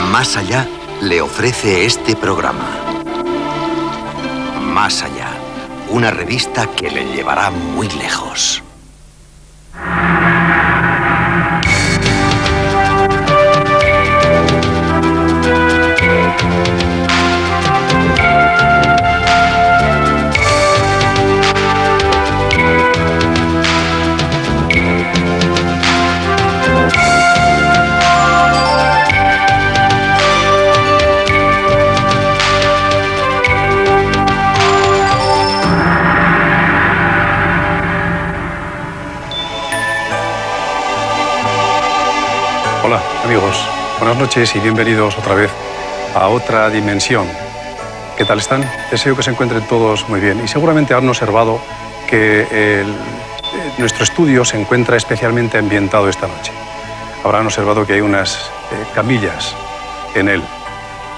Más Allá le ofrece este programa. Más Allá, una revista que le llevará muy lejos. Hola amigos, buenas noches y bienvenidos otra vez a otra dimensión. ¿Qué tal están? Deseo que se encuentren todos muy bien y seguramente han observado que nuestro estudio se encuentra especialmente ambientado esta noche. Habrán observado que hay unas camillas en él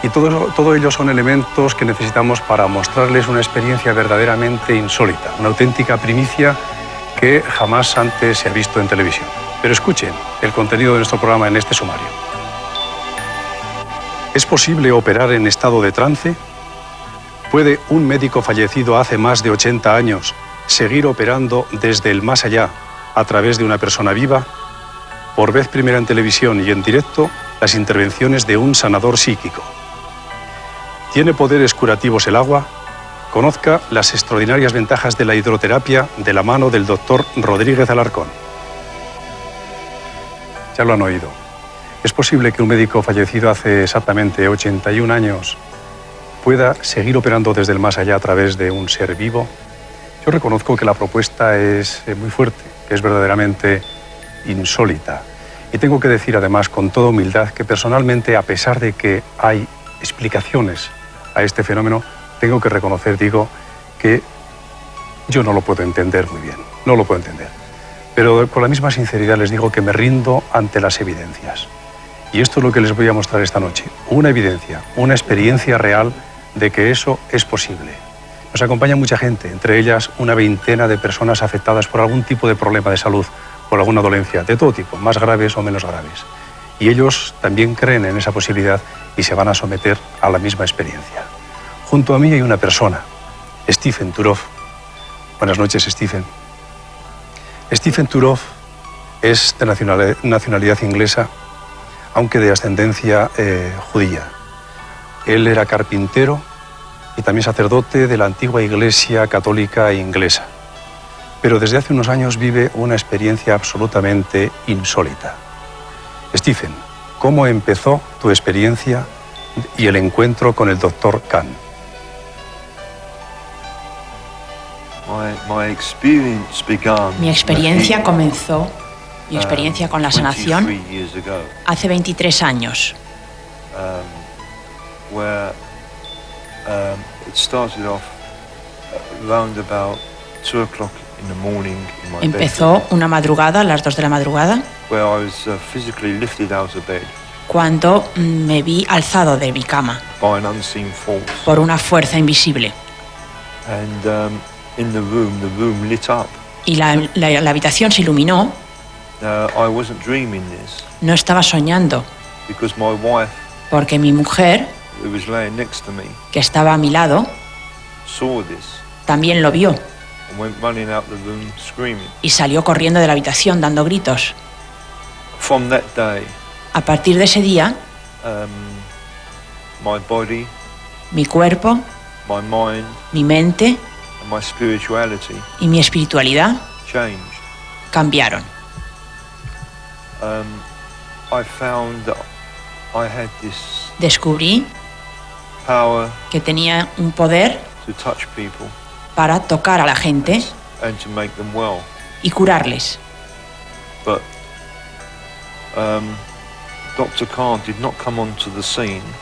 y todo ello son elementos que necesitamos para mostrarles una experiencia verdaderamente insólita, una auténtica primicia que jamás antes se ha visto en televisión. Pero escuchen el contenido de nuestro programa en este sumario. ¿Es posible operar en estado de trance? ¿Puede un médico fallecido hace más de 80 años seguir operando desde el más allá a través de una persona viva? Por vez primera en televisión y en directo, las intervenciones de un sanador psíquico. ¿Tiene poderes curativos el agua? Conozca las extraordinarias ventajas de la hidroterapia de la mano del doctor Rodríguez Alarcón. Ya lo han oído. ¿Es posible que un médico fallecido hace exactamente 81 años pueda seguir operando desde el más allá a través de un ser vivo? Yo reconozco que la propuesta es muy fuerte, que es verdaderamente insólita. Y tengo que decir además con toda humildad que personalmente, a pesar de que hay explicaciones a este fenómeno, tengo que reconocer, que yo no lo puedo entender muy bien. No lo puedo entender. Pero con la misma sinceridad les digo que me rindo ante las evidencias. Y esto es lo que les voy a mostrar esta noche. Una evidencia, una experiencia real de que eso es posible. Nos acompaña mucha gente, entre ellas una veintena de personas afectadas por algún tipo de problema de salud, por alguna dolencia, de todo tipo, más graves o menos graves. Y ellos también creen en esa posibilidad y se van a someter a la misma experiencia. Junto a mí hay una persona, Stephen Turov. Buenas noches, Stephen. Stephen Turov es de nacionalidad inglesa, aunque de ascendencia judía. Él era carpintero y también sacerdote de la antigua Iglesia católica inglesa. Pero desde hace unos años vive una experiencia absolutamente insólita. Stephen, ¿cómo empezó tu experiencia y el encuentro con el Dr. Kahn? Mi experiencia comenzó, mi experiencia con la sanación, hace 23 años. Empezó una madrugada, a las 2 de la madrugada, cuando me vi alzado de mi cama por una fuerza invisible. Y la habitación se iluminó. No estaba soñando, porque mi mujer, que estaba a mi lado, también lo vio y salió corriendo de la habitación dando gritos. A partir de ese día, mi cuerpo, mi mente y mi espiritualidad cambiaron. Descubrí que tenía un poder para tocar a la gente y curarles.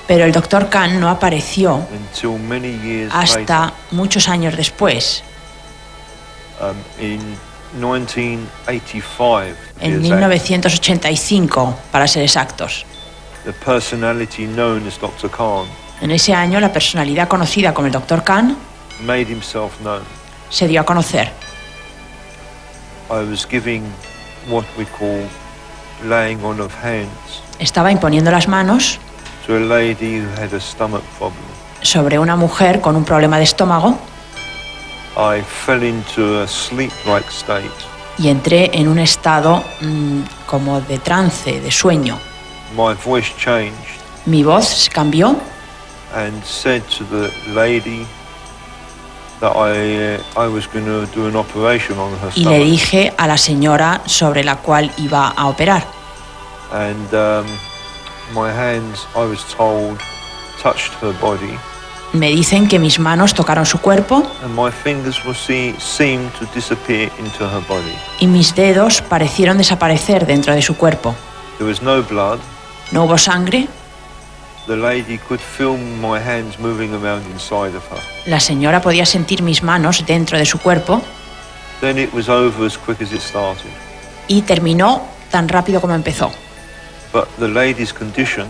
Pero el Dr. Kahn no apareció hasta muchos años después. En 1985, para ser exactos. En ese año, la personalidad conocida como el Dr. Kahn se dio a conocer. Estaba imponiendo las manos sobre una mujer con un problema de estómago. Y entré en un estado como de trance, de sueño. Mi voz cambió. And said to the lady that I was going to do an operation on her stomach. Y le dije a la señora sobre la cual iba a operar. And my hands, I was told, touched her body. Me dicen que mis manos tocaron su cuerpo. And my fingers seemed to disappear into her body. Y mis dedos parecieron desaparecer dentro de su cuerpo. There was no blood. No hubo sangre. The lady could feel my hands moving around inside of her. La señora podía sentir mis manos dentro de su cuerpo. Then it was over as quick as it started. Y terminó tan rápido como empezó. But the lady's condition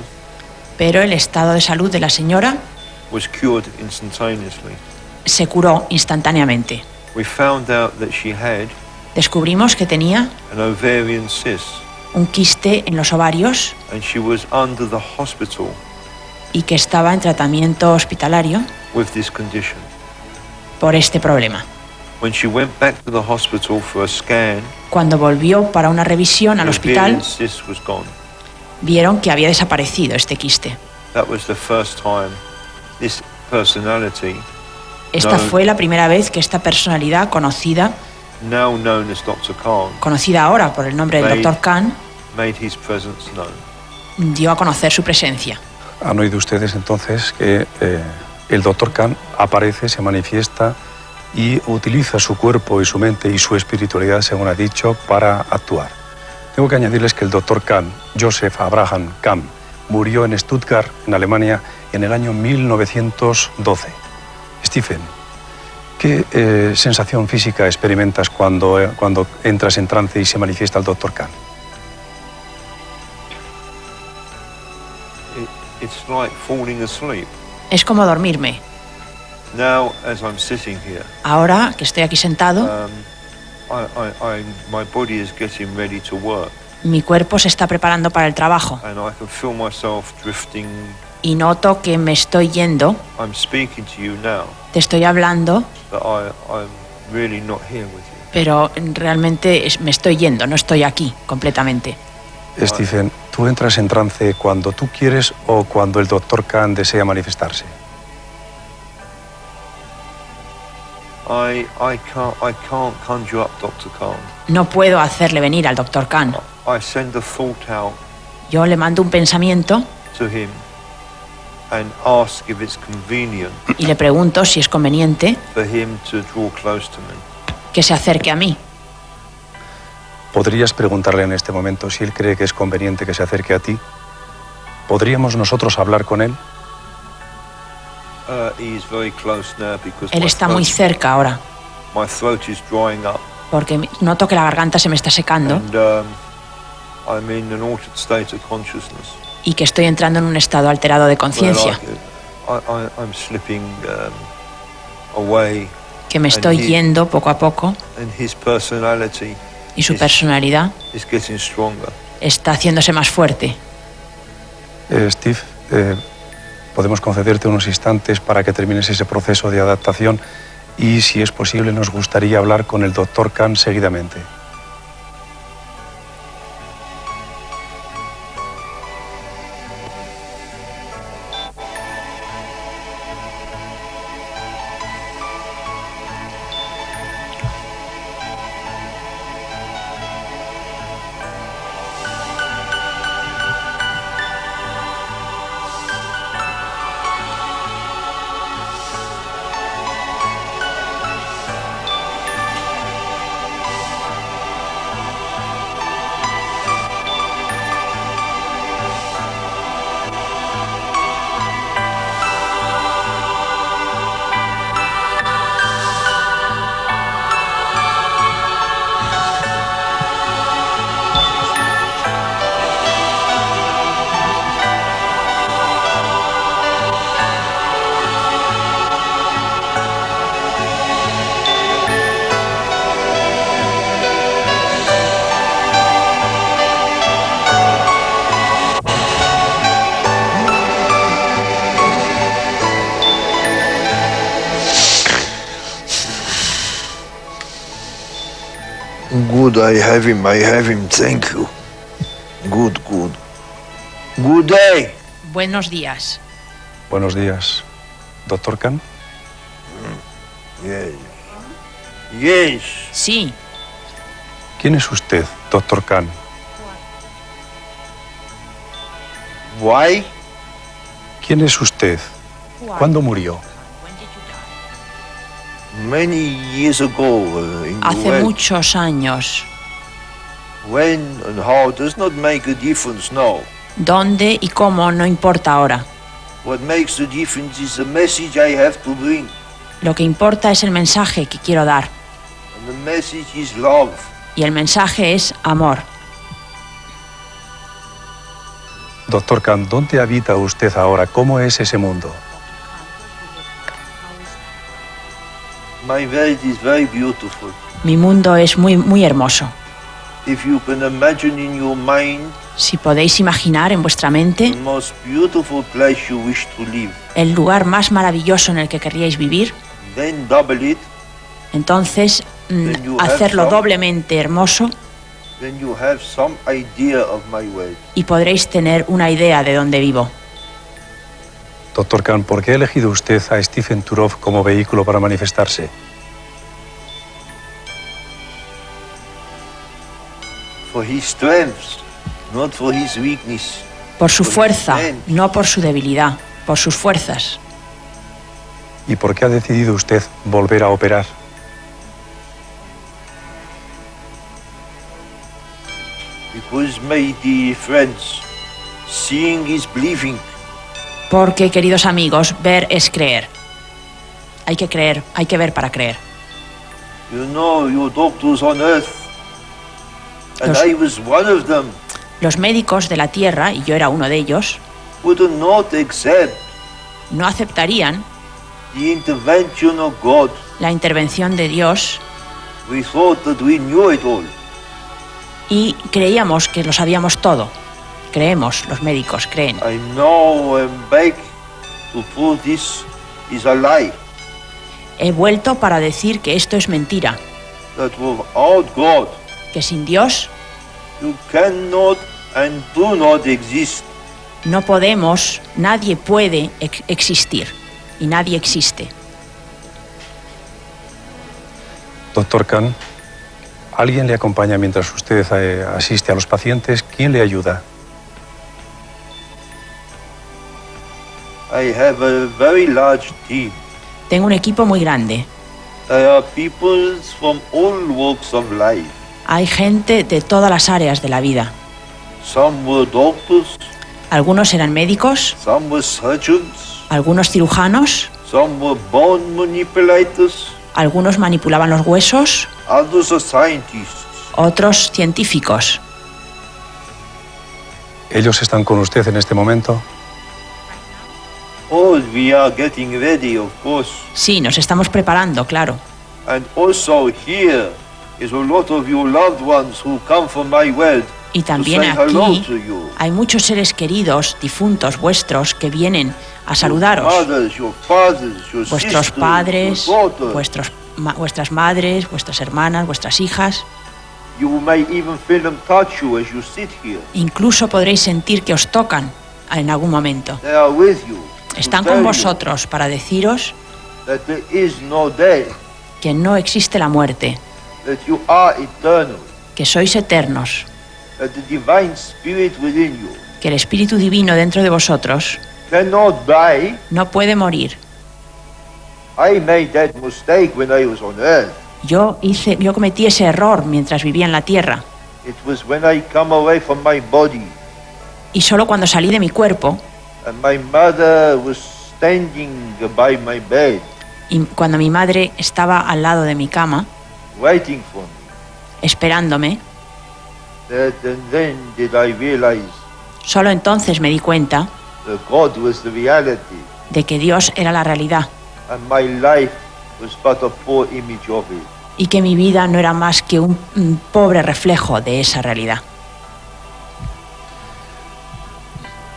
Pero el estado de salud de la señora was cured instantaneously. Se curó instantáneamente. We found out that she had Descubrimos que tenía an ovarian cyst. Un quiste en los ovarios. And she was under the hospital. Y que estaba en tratamiento hospitalario with this condition. Por este problema. When she went back to the hospital for a scan, cuando volvió para una revisión al hospital, cyst was gone. Vieron que había desaparecido este quiste. That was the first time this personality, esta fue la primera vez que esta personalidad conocida, now known as Dr. Khan, conocida ahora por el nombre del Dr. Khan, made his presence known. Dio a conocer su presencia. Han oído ustedes entonces que el Dr. Khan aparece, se manifiesta y utiliza su cuerpo y su mente y su espiritualidad, según ha dicho, para actuar. Tengo que añadirles que el Dr. Khan, Joseph Abraham Khan, murió en Stuttgart, en Alemania, en el año 1912. Stephen, ¿qué sensación física experimentas cuando entras en trance y se manifiesta el Dr. Khan? It's like falling asleep. Es como dormirme. Now, as I'm sitting here, ahora que estoy aquí sentado, my body is getting ready to work. Mi cuerpo se está preparando para el trabajo. And I can feel myself drifting. Y noto que me estoy yendo. I'm speaking to you now. Te estoy hablando. But I'm really not here with you. Pero realmente me estoy yendo, no estoy aquí completamente. Stephen, ¿tú entras en trance cuando tú quieres o cuando el Dr. Khan desea manifestarse? I can't conjure up Dr. Khan. No puedo hacerle venir al Dr. Khan. I send a thought out. Yo le mando un pensamiento to him and ask if it's convenient. Y le pregunto si es conveniente for him to draw close to me. Que se acerque a mí. ¿Podrías preguntarle en este momento si él cree que es conveniente que se acerque a ti? ¿Podríamos nosotros hablar con él? Él está muy cerca ahora. My throat is drying up. Porque noto que la garganta se me está secando. And, I'm in an altered state of consciousness. Y que estoy entrando en un estado alterado de conciencia. I'm slipping away. Que me estoy yendo poco a poco. And his personality y su personalidad está haciéndose más fuerte. Steve, podemos concederte unos instantes para que termines ese proceso de adaptación y, si es posible, nos gustaría hablar con el Dr. Khan seguidamente. Good, I have him, thank you. Good. Good day. Buenos días. Buenos días, Dr. Khan. Yes. Sí. ¿Quién es usted, Dr. Khan? Why? ¿Quién es usted? ¿Cuándo murió? Many years ago, in the Hace West. muchos años. When and how does not make a difference now. ¿Dónde y cómo no importa ahora? What makes the difference is the message I have to bring. Lo que importa es el mensaje que quiero dar. And the message is love. Y el mensaje es amor. Dr. Khan, ¿dónde habita usted ahora? ¿Cómo es ese mundo? My world is very beautiful. Mi mundo es muy hermoso. If you can imagine in your mind Si podéis imaginar en vuestra mente the most beautiful place you wish to live, el lugar más maravilloso en el que querríais vivir, then double it, entonces hacerlo doblemente hermoso then you have some idea of my world. y podréis tener una idea de dónde vivo. Dr. Khan, ¿por qué ha elegido usted a Stephen Turov como vehículo para manifestarse? For his strengths, not for his weakness. Por su fuerza, no por su debilidad, por sus fuerzas. ¿Y por qué ha decidido usted volver a operar? Because, my dear friends, seeing is believing. Porque, queridos amigos, ver es creer. Hay que creer, hay que ver para creer. You know, your doctors on earth, and I was one of them, Los médicos de la Tierra, y yo era uno de ellos, would not accept no aceptarían the intervention of God. la intervención de Dios We thought that we knew it all. y creíamos que lo sabíamos todo. Creemos, los médicos creen. I now am back to prove this is a lie. He vuelto para decir que esto es mentira, That without God, que sin Dios you cannot and do not exist. no podemos, nadie puede existir y nadie existe. Dr. Khan, ¿alguien le acompaña mientras usted asiste a los pacientes? ¿Quién le ayuda? I have a very large team. Tengo un equipo muy grande. There are people from all walks of life. Hay gente de todas las áreas de la vida. Some were doctors, Algunos eran médicos, some were surgeons, algunos cirujanos, some were bone manipulators, algunos manipulaban los huesos, others are scientists. otros científicos. ¿Ellos están con usted en este momento? Oh, we are getting ready, of course. Sí, nos estamos preparando, claro. And also here is a lot of your loved ones who come from my world Y to también say hello aquí to you. hay muchos seres queridos, difuntos vuestros, que vienen a Your saludaros. mothers, your fathers, your Vuestros sisters, padres, your daughters. vuestras madres, vuestras hermanas, vuestras hijas. You may even feel them touch you as you sit here. Incluso podréis sentir que os tocan en algún momento. They are with you. to Están tell con you vosotros para deciros that there is no death, que no existe la muerte, that you are eternal, que sois eternos, that the divine spirit within you que el Espíritu Divino dentro de vosotros cannot die. no puede morir. I made that mistake when I was on earth. Yo cometí ese error mientras vivía en la tierra, It was when I come away from my body y solo cuando salí de mi cuerpo and my mother was standing by my bed, y cuando mi madre estaba al lado de mi cama, waiting for me, esperándome, and then did I realize solo entonces me di cuenta that God was the reality de que Dios era la realidad and my life was but a poor image of it. y que mi vida no era más que un pobre reflejo de esa realidad.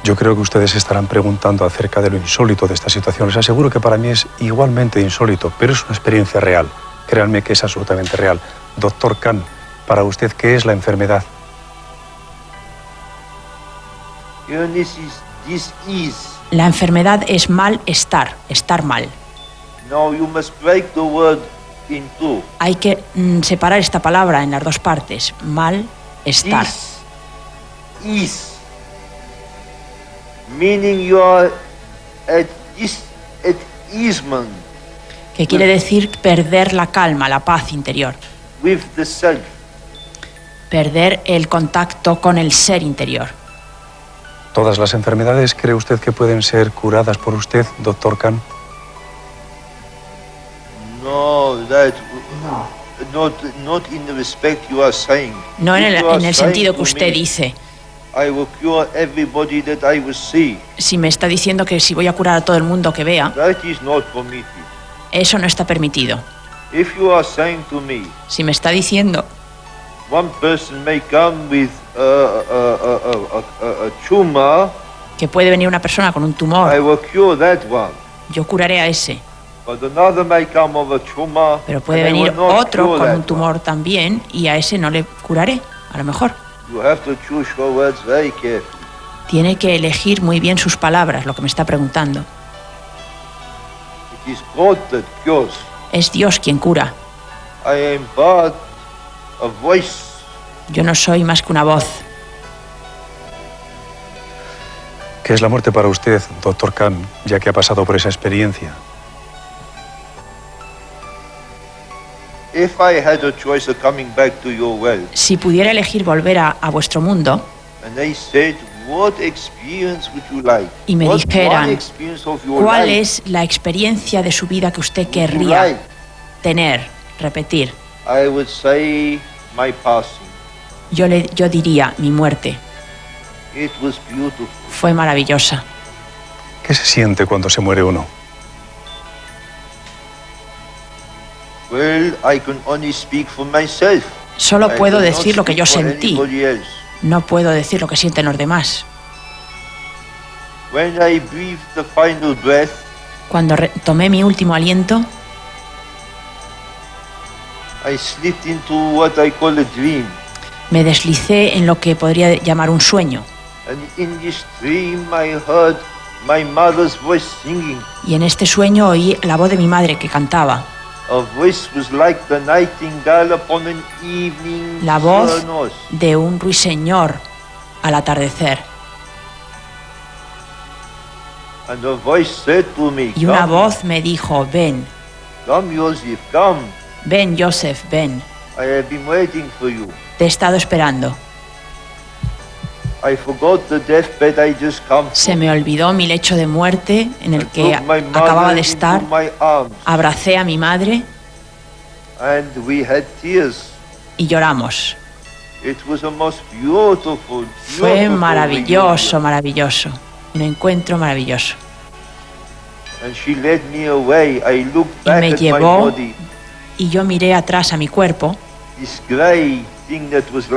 Yo creo que ustedes estarán preguntando acerca de lo insólito de esta situación. Les aseguro que para mí es igualmente insólito, pero es una experiencia real. Créanme que es absolutamente real. Dr. Khan, Para usted, ¿qué es la enfermedad? La enfermedad es malestar, estar mal. Hay que separar esta palabra en las dos partes. Malestar. Que quiere decir perder la calma, la paz interior. Perder el contacto con el ser interior. ¿Todas las enfermedades cree usted que pueden ser curadas por usted, Dr. Kahn? No en el sentido que usted dice. Si me está diciendo que si voy a curar a todo el mundo que vea, eso no está permitido. Si me está diciendo que puede venir una persona con un tumor, yo curaré a ese. Pero puede venir otro con un tumor también y a ese no le curaré, a lo mejor. Tiene que elegir muy bien sus palabras, lo que me está preguntando. Es Dios quien cura. Yo no soy más que una voz. ¿Qué es la muerte para usted, Dr. Kahn, ya que ha pasado por esa experiencia? Si pudiera elegir volver a vuestro mundo y me dijeran cuál es la experiencia de su vida que usted querría tener, repetir, yo diría mi muerte. Fue maravillosa. ¿Qué se siente cuando se muere uno? Solo puedo decir lo que yo sentí. No puedo decir lo que sienten los demás. Cuando tomé mi último aliento, me deslicé en lo que podría llamar un sueño. Y en este sueño oí la voz de mi madre que cantaba. La voz de un ruiseñor al atardecer. Y una voz me dijo, ven. Ven, Joseph, ven. Te he estado esperando. Se me olvidó mi lecho de muerte en el que acababa de estar. Abracé a mi madre y lloramos. Fue maravilloso, maravilloso. Un encuentro maravilloso. Y me llevó y yo miré atrás a mi cuerpo,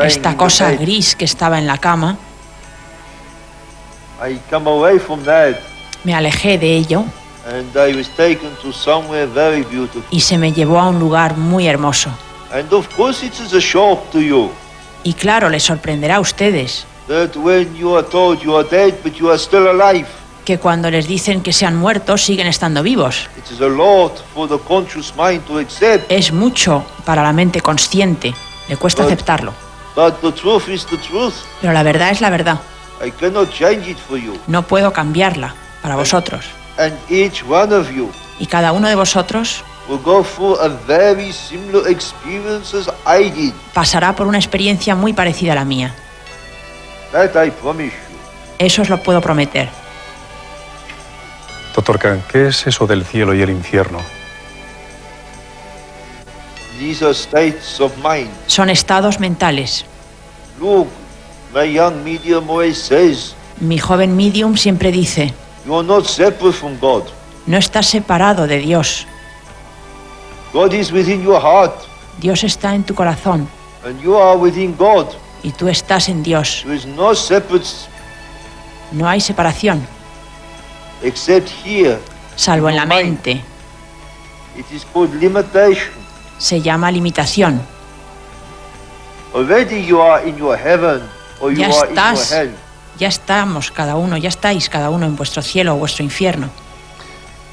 esta cosa gris que estaba en la cama. Me alejé de ello y se me llevó a un lugar muy hermoso. Y claro, les sorprenderá a ustedes que cuando les dicen que se han muerto, siguen estando vivos. Es mucho para la mente consciente, le cuesta aceptarlo. Pero la verdad es la verdad. No puedo cambiarla para vosotros. Y cada uno de vosotros pasará por una experiencia muy parecida a la mía. Eso os lo puedo prometer. Dr. Kahn, ¿qué es eso del cielo y el infierno? Son estados mentales. Mi joven medium siempre dice, no estás separado de Dios. Dios está en tu corazón. Y tú estás en Dios. No hay separación. Salvo en la mente. Se llama limitación. Ya estamos cada uno, ya estáis cada uno en vuestro cielo o vuestro infierno.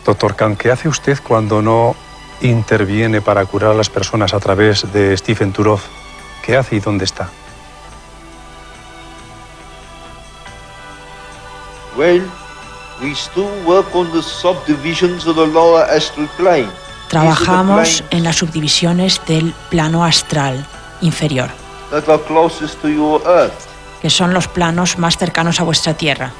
Dr. Kahn, ¿qué hace usted cuando no interviene para curar a las personas a través de Stephen Turov? ¿Qué hace y dónde está? Trabajamos en las subdivisiones del plano astral inferior, que son los planos más cercanos a vuestra tierra,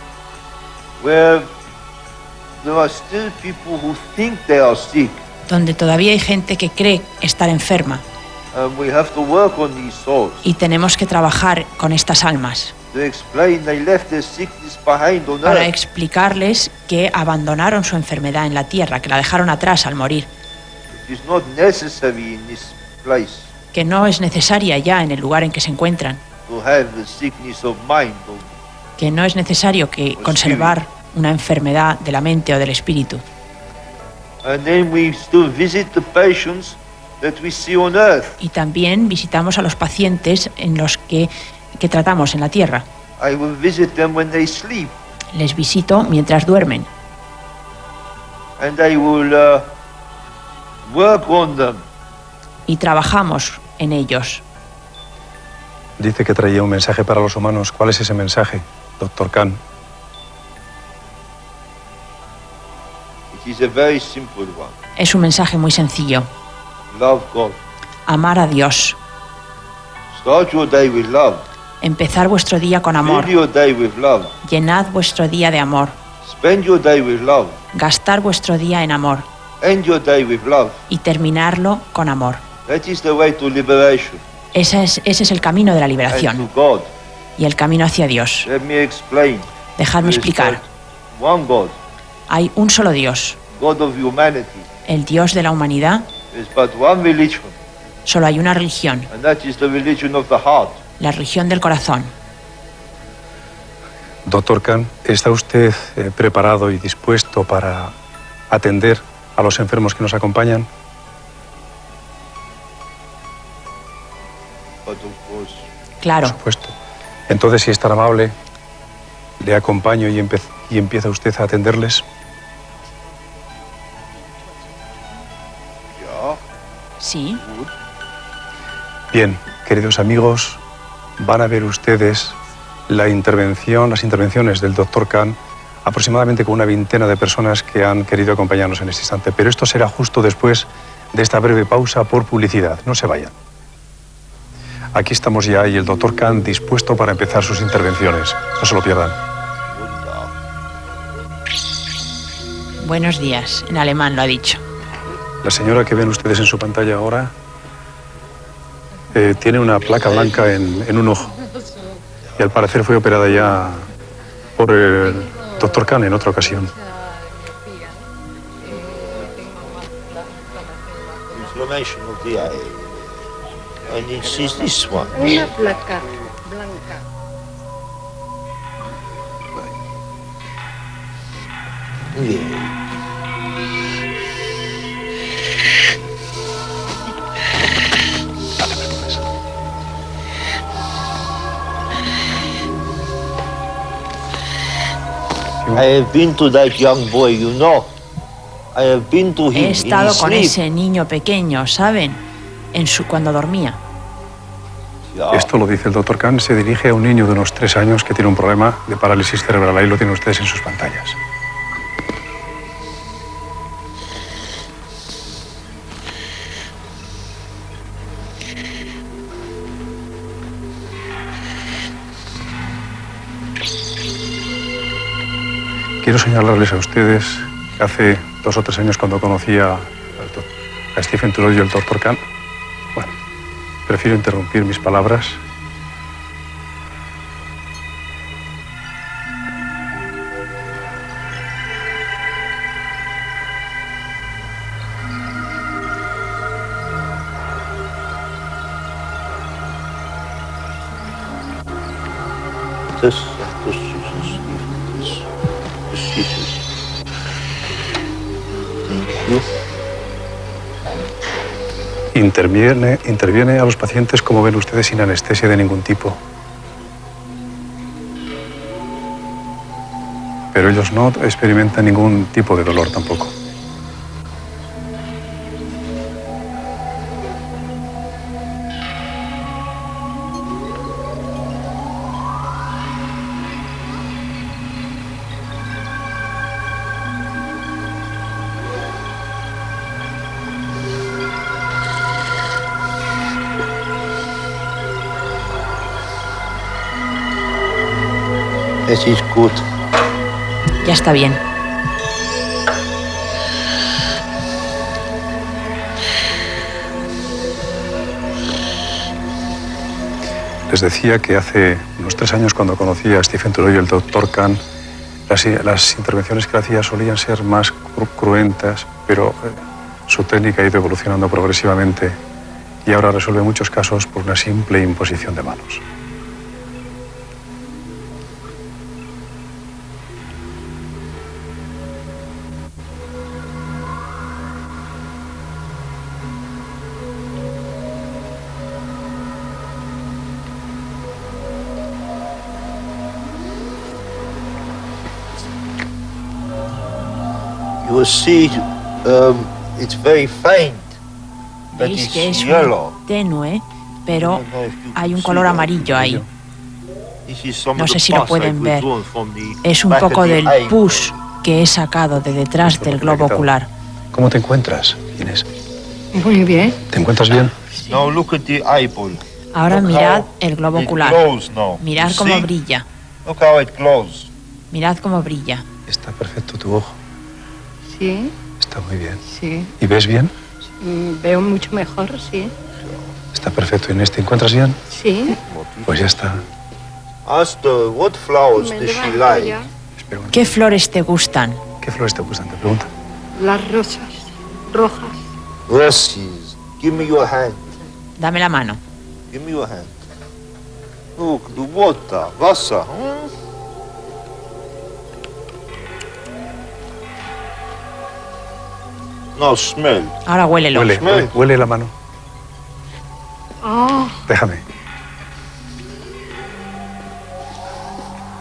donde todavía hay gente que cree estar enferma, y tenemos que trabajar con estas almas para explicarles que abandonaron su enfermedad en la tierra, que la dejaron atrás al morir, que no es necesaria ya en el lugar en que se encuentran, que no es necesario que conservar una enfermedad de la mente o del espíritu. Y también visitamos a los pacientes en los que tratamos en la tierra. Les visito mientras duermen. Y trabajamos en ellos. Dice que traía un mensaje para los humanos. ¿Cuál es ese mensaje, Dr. Kahn? Es un mensaje muy sencillo. Amar a Dios. Empezar vuestro día con amor. Llenad vuestro día de amor. Gastar vuestro día en amor. Y terminarlo con amor. Ese es el camino de la liberación y el camino hacia Dios. Dejadme explicar. Hay un solo Dios, el Dios de la humanidad. Solo hay una religión, la religión del corazón. Dr. Kahn, ¿está usted preparado y dispuesto para atender a los enfermos que nos acompañan? Claro. Por supuesto. Entonces, si es tan amable, le acompaño y empieza usted a atenderles. Sí. Bien, queridos amigos, van a ver ustedes las intervenciones del Dr. Kahn, aproximadamente con una veintena de personas que han querido acompañarnos en este instante. Pero esto será justo después de esta breve pausa por publicidad. No se vayan. Aquí estamos ya y el Dr. Kahn dispuesto para empezar sus intervenciones. No se lo pierdan. Buenos días, en alemán lo ha dicho. La señora que ven ustedes en su pantalla ahora tiene una placa blanca en un ojo. Y al parecer fue operada ya por el Dr. Kahn en otra ocasión. Inflammation of the eye. And it's this one. Una placa blanca. Yeah. I have been to that young boy, you know. I have been to him. He estado in his con sleep. ese niño pequeño, ¿saben? Cuando dormía. Yeah. Esto lo dice el Dr. Kahn. Se dirige a un niño de unos 3 años que tiene un problema de parálisis cerebral. Ahí lo tienen ustedes en sus pantallas. Quiero señalarles a ustedes que hace 2 o 3 años, cuando conocí a Stephen Turov y el Dr. Kahn, bueno, prefiero interrumpir mis palabras. Thank you. Interviene a los pacientes, como ven ustedes, sin anestesia de ningún tipo. Pero ellos no experimentan ningún tipo de dolor tampoco. This is good. Ya está bien. Les decía que hace unos 3 años, cuando conocí a Stephen Turow y el Dr. Kahn, las intervenciones que hacía solían ser más cruentas, pero su técnica ha ido evolucionando progresivamente y ahora resuelve muchos casos por una simple imposición de manos. You will see it's very faint, but Veis que it's es yellow. muy tenue, pero hay un color amarillo ahí. No sé si lo pueden ver. Es un poco del pus que he sacado de detrás del globo ocular. ¿Cómo te encuentras, Inés? Muy bien. ¿Te encuentras bien? Now look at the eyeball. Ahora mirad el globo It ocular. glows now. Mirad You cómo see? brilla. Look how it glows. Mirad cómo brilla. Está perfecto tu ojo. Sí, Está muy bien. sí. ¿Y ves bien? Veo mucho mejor, sí. Está perfecto, Inés. ¿Te encuentras bien? Sí. Pues ya está. Ask her what flowers Me does she levanto like. ya. Espera un ¿Qué flores te gustan? ¿Qué flores te gustan? Te pregunta. Las rosas rojas. Roses. Give me your hand. Dame la mano. Give me your hand. Look, the water. Wasser. Now smell. Ahora huélelo. Huele la mano. Ah, Déjame.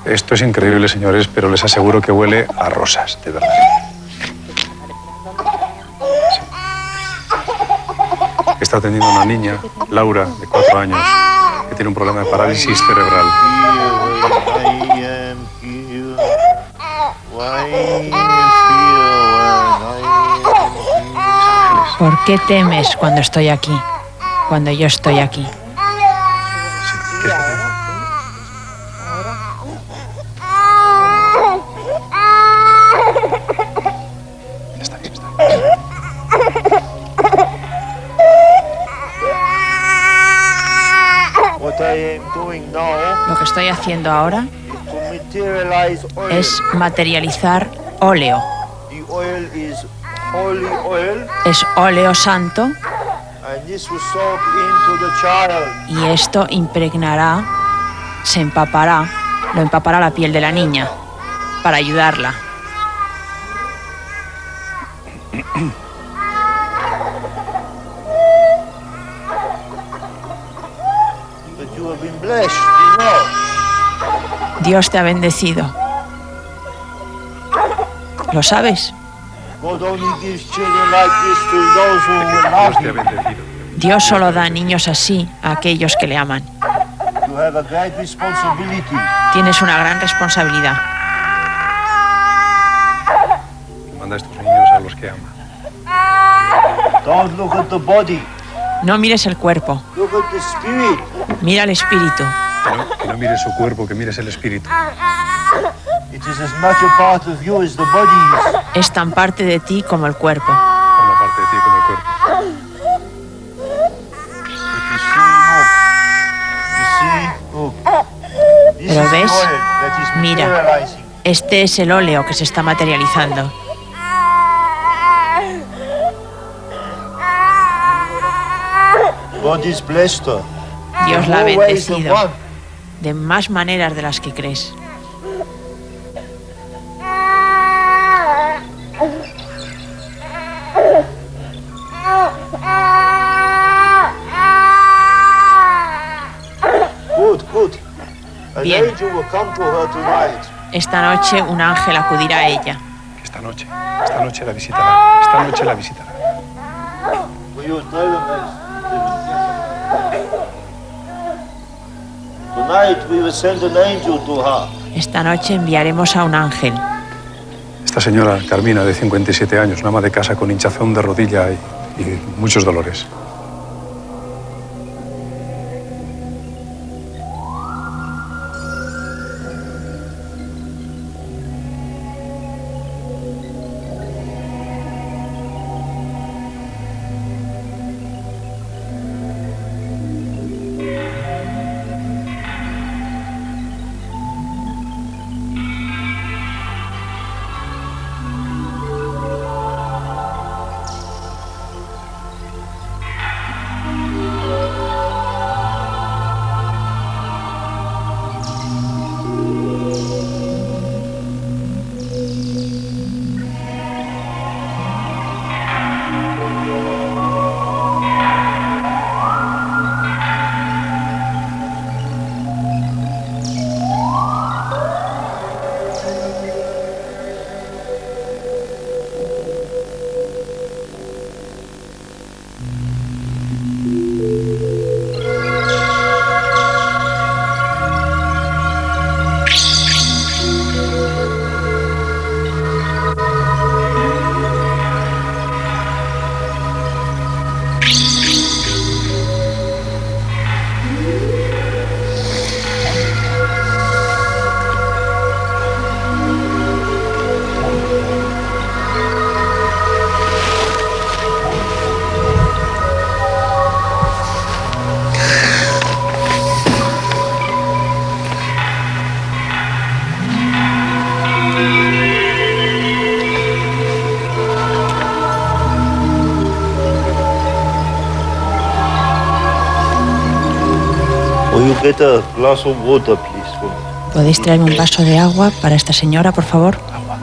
Esto es increíble, señores, pero les aseguro que huele a rosas, de verdad. Sí. Está atendiendo a una niña, Laura, de 4 años, que tiene un problema de parálisis cerebral. ¿Por qué temes cuando estoy aquí? Cuando yo estoy aquí. Sí, ¿qué es lo que- Está bien, está bien. What I am doing now Lo que estoy haciendo ahora is to materialize oil. es materializar óleo. The oil is holy oil, Es óleo santo and this will soak into the child. y esto impregnará, se empapará, lo empapará la piel de la niña para ayudarla. But you have been blessed, you know. Dios te ha bendecido. ¿Lo sabes? God only gives children like this to those who will Dios love te ha Him. bendecido. Dios solo da niños así a aquellos que le aman. You have a great responsibility. Tienes una gran responsabilidad. Manda a estos niños a los que ama. Don't look at the body. No mires el cuerpo, Look at the spirit. mira el espíritu. Que no mires su cuerpo, que mires el espíritu. It is as much a part of you as the body is. Es tan parte de ti como el cuerpo. Forma parte de ti como el cuerpo. But you see, look. This Pero is the ves, oil that is mira. materializing. Este es el óleo que se está materializando. God is blessed her. Dios la ha More ways than bendecido one. de más maneras de las que crees. will come to her tonight. Esta noche un ángel acudirá a ella. Esta noche la visitará. Esta noche la visitará. Will you tell them that? Tonight we will send an angel to her. Esta noche enviaremos a un ángel. Esta señora, Carmina, de 57 años, una ama de casa con hinchazón de rodilla y muchos dolores. Get a glass of water, please, for me. ¿Podéis traerme un vaso de agua para esta señora, por favor? Agua.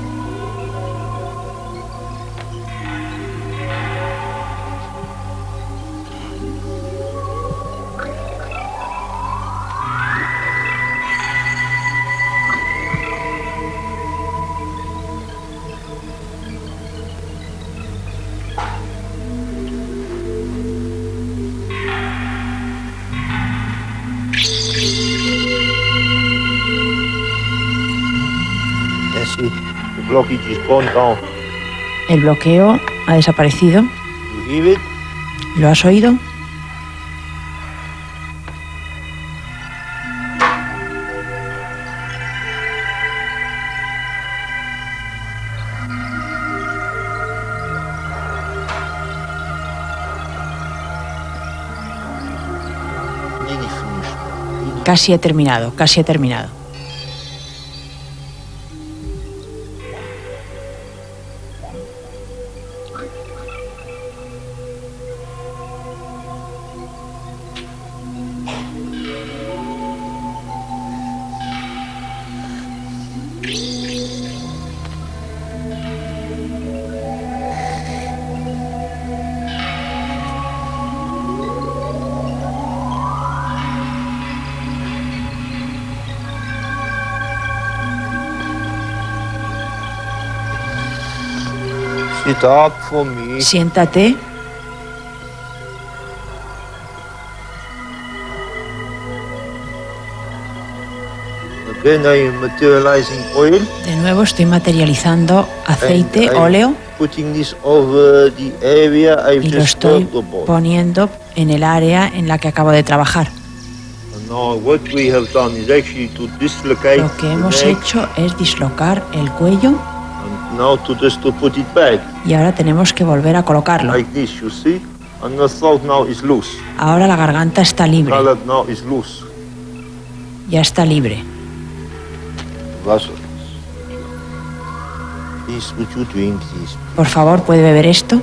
The blockage is gone down. El bloqueo ha desaparecido. You hear it? ¿Lo has oído? Nearly finished. Casi he terminado, casi he terminado. Sit up for me. Siéntate. Again, I am materializing oil. De nuevo estoy materializando aceite, And I'm óleo, putting this over the area I've y lo just estoy talked about. poniendo en el área en la que acabo de trabajar. And now what we have done is actually to dislocate Lo que the hemos neck, hecho es dislocar el cuello and now to just to put it back y ahora tenemos que volver a colocarlo. like this, you see? And the throat now is loose. Ahora la garganta está libre, Palate now is loose. ya está libre. Vasos. Please, would you drink this? Por favor, ¿puede beber esto?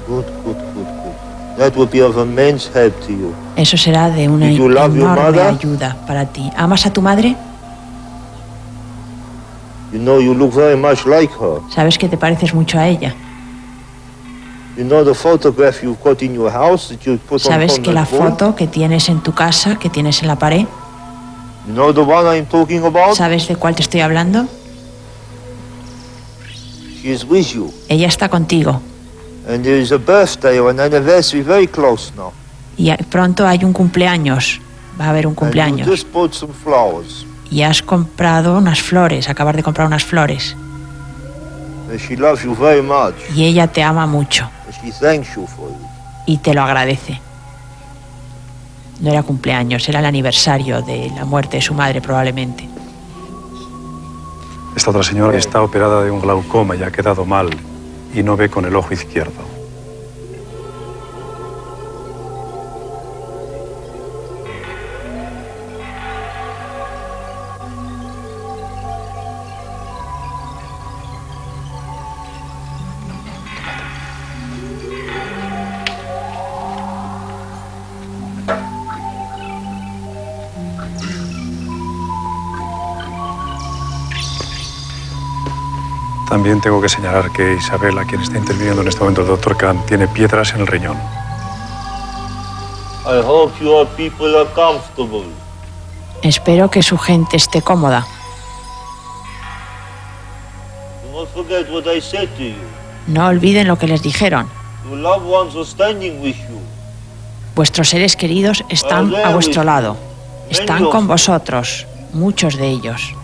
Good, good, good, good. That would be of immense help to you. Eso será de una Did you love your enorme mother? ayuda para ti. ¿Amas a tu madre? You know, you look very much like her. Sabes que te pareces mucho a ella. ¿Sabes que la foto que tienes en tu casa, que tienes en la pared? ¿Sabes de cuál te estoy hablando? Ella está contigo. Y pronto hay un cumpleaños. Va a haber un cumpleaños. Y has comprado unas flores, acabas de comprar unas flores. Y ella te ama mucho. Y te lo agradece. No era cumpleaños, era el aniversario de la muerte de su madre probablemente. Esta otra señora está operada de un glaucoma y ha quedado mal y no ve con el ojo izquierdo. También tengo que señalar que Isabel, a quien está interviniendo en este momento el doctor Kahn, tiene piedras en el riñón. Espero que su gente esté cómoda. No olviden lo que les dijeron. Vuestros seres queridos están a vuestro lado. Están con vosotros, muchos de ellos.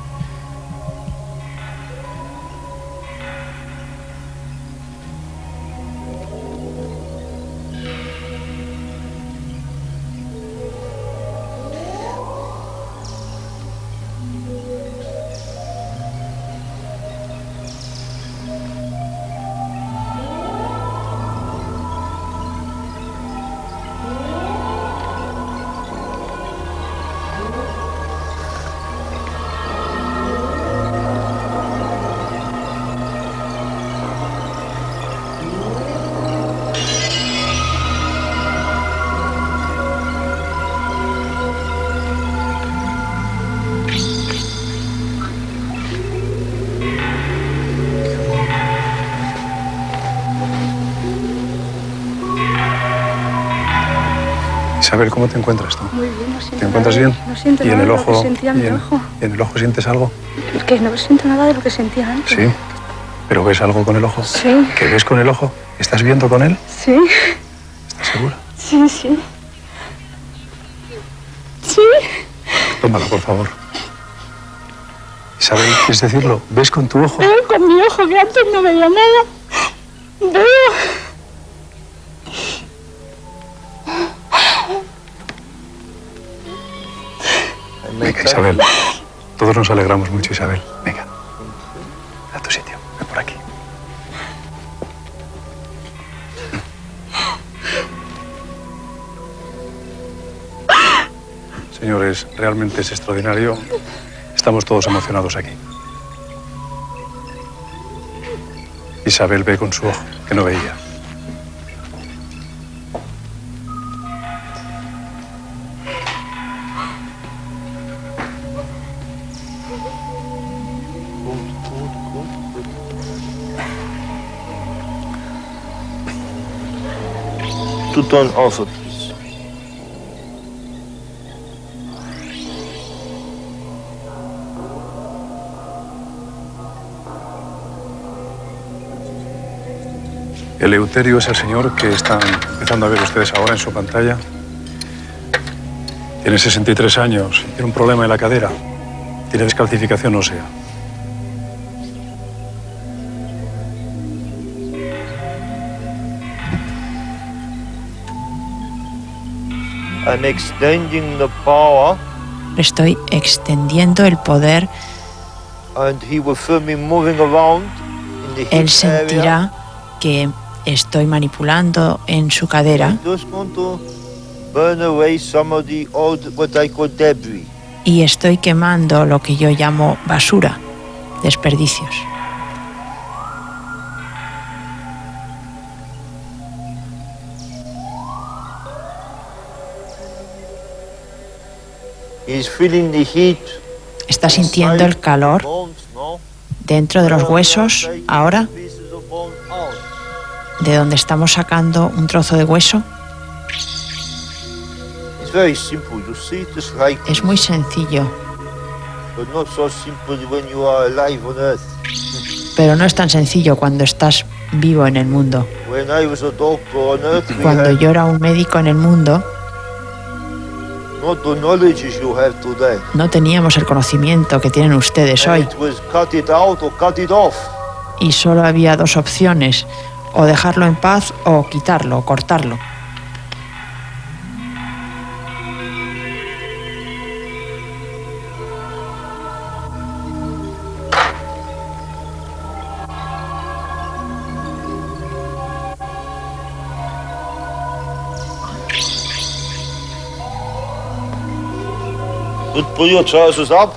Isabel, ¿cómo te encuentras tú? Muy bien, no siento ¿Te encuentras nada. bien? No siento ¿Y en nada el de lo que ojo? sentía en el ojo. ¿Y en el ojo sientes algo? Que no siento nada de lo que sentía antes. Sí. ¿Pero ves algo con el ojo? Sí. ¿Qué ves con el ojo? ¿Estás viendo con él? Sí. ¿Estás segura? Sí, sí. Sí. Tómala, por favor. Isabel, ¿quieres decirlo? ¿Ves con tu ojo? Veo con mi ojo, que antes no veía nada. Veo. Venga, Isabel. Todos nos alegramos mucho, Isabel. Venga. A tu sitio. Ven por aquí. Señores, realmente es extraordinario. Estamos todos emocionados aquí. Isabel ve con su ojo, que no veía. To turn off, please. Eleuterio es el señor que están empezando a ver ustedes ahora en su pantalla. Tiene 63 años, tiene un problema en la cadera, tiene descalcificación ósea. I'm extending the power, Estoy extendiendo el poder. and he will feel me moving around in the hip Él area. sentirá que estoy manipulando en su cadera I'm just going to burn away some of the old, what I call debris. y estoy quemando lo que yo llamo basura, desperdicios. He's feeling the heat. ¿Está sintiendo el calor Bones, no? dentro de los huesos ahora? Pieces of bone out. de donde estamos sacando un trozo de hueso? It's very simple. You see this like Es muy sencillo, but not so simple when you are alive on earth. pero no es tan sencillo cuando estás vivo en el mundo. When I was a doctor on earth, we Cuando had yo era un médico en el mundo, not the knowledge you have today. no teníamos el conocimiento que tienen ustedes And hoy. it was cut it out or cut it off. Y solo había dos opciones, o dejarlo en paz o quitarlo, o cortarlo. Put your trousers up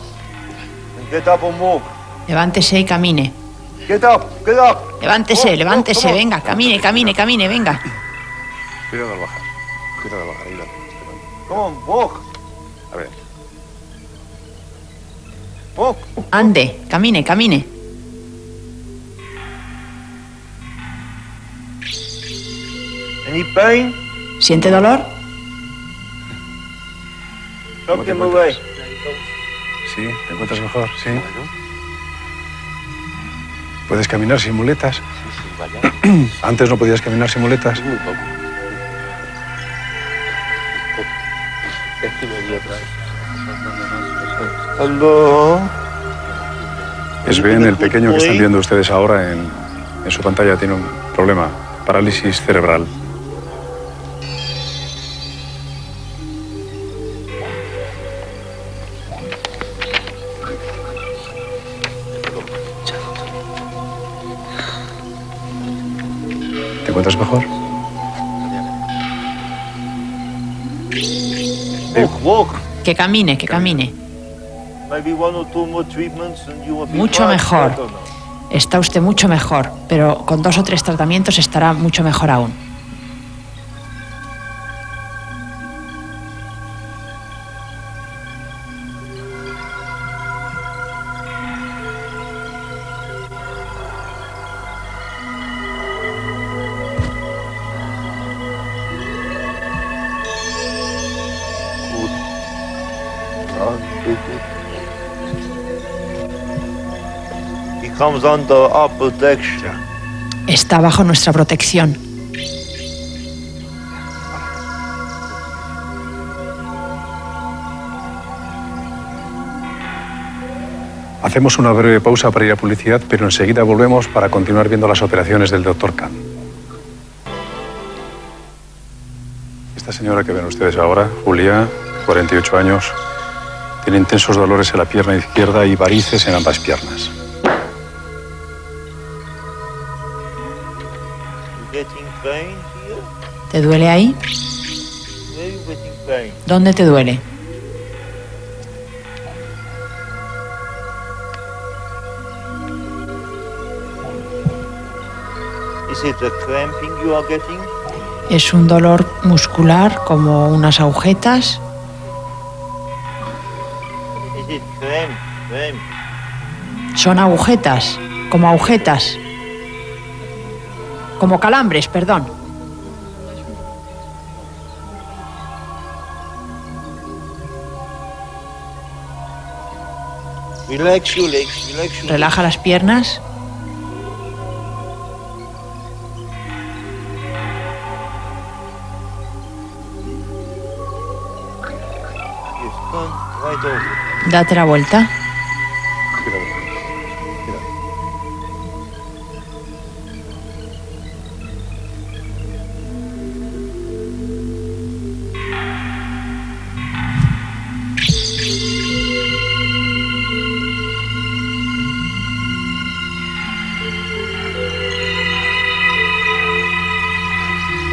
and get up and walk. Levántese y camine. Get up, get up. Levántese, Walk, levántese, come on. venga, camine, camine, camine, venga. Cuidado al bajar. Cuidado al bajar. Ahí Come on, walk. A ver. Walk. Ande, camine, camine. Any pain? ¿Siente dolor? Tuck them away. Sí, ¿te encuentras mejor? Sí. ¿Puedes caminar sin muletas? Antes no podías caminar sin muletas. Hello. Es Ben, el pequeño que están viendo ustedes ahora en su pantalla, tiene un problema, parálisis cerebral. ¿Te encuentras mejor? Walk, walk. Que camine, que camine. Maybe 1 or 2 more treatments and you will be Mucho much mejor. better now. Está usted mucho mejor, pero con 2 o 3 tratamientos estará mucho mejor aún. He comes under our protection. Está bajo nuestra protección. Hacemos una breve pausa para ir a publicidad, pero enseguida volvemos para continuar viendo las operaciones del Dr. Khan. Esta señora que ven ustedes ahora, Julia, 48 años, tiene intensos dolores en la pierna izquierda y varices en ambas piernas. You getting pain here? ¿Te duele ahí? Where you getting pain? ¿Dónde te duele? Is it a cramping you are getting? Es un dolor muscular como unas agujetas. Is it cramp? Son agujetas, como agujetas. Como calambres, perdón. Relax your legs, relax your legs. Relaja las piernas. Yes, turn right over. Date la vuelta.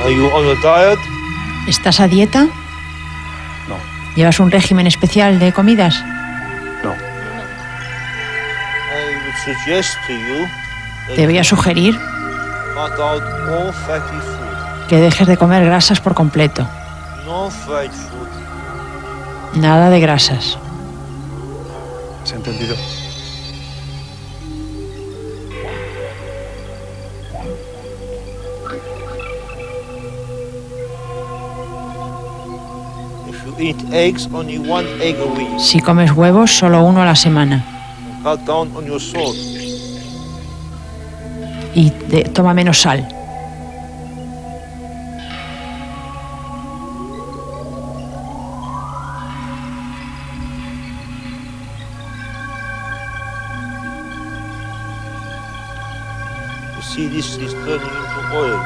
Are you on a diet? ¿Estás a dieta? No, ¿Llevas un régimen especial de comidas? no. I would suggest to you that Te voy a sugerir cut out all fatty food. que dejes de comer grasas por completo. No fried food. Nada de grasas. ¿Has entendido? You eat eggs, only 1 egg a week. Si comes huevos, solo uno a la semana. Cut down on your salt. Y toma menos sal. You see, this is turning into oil.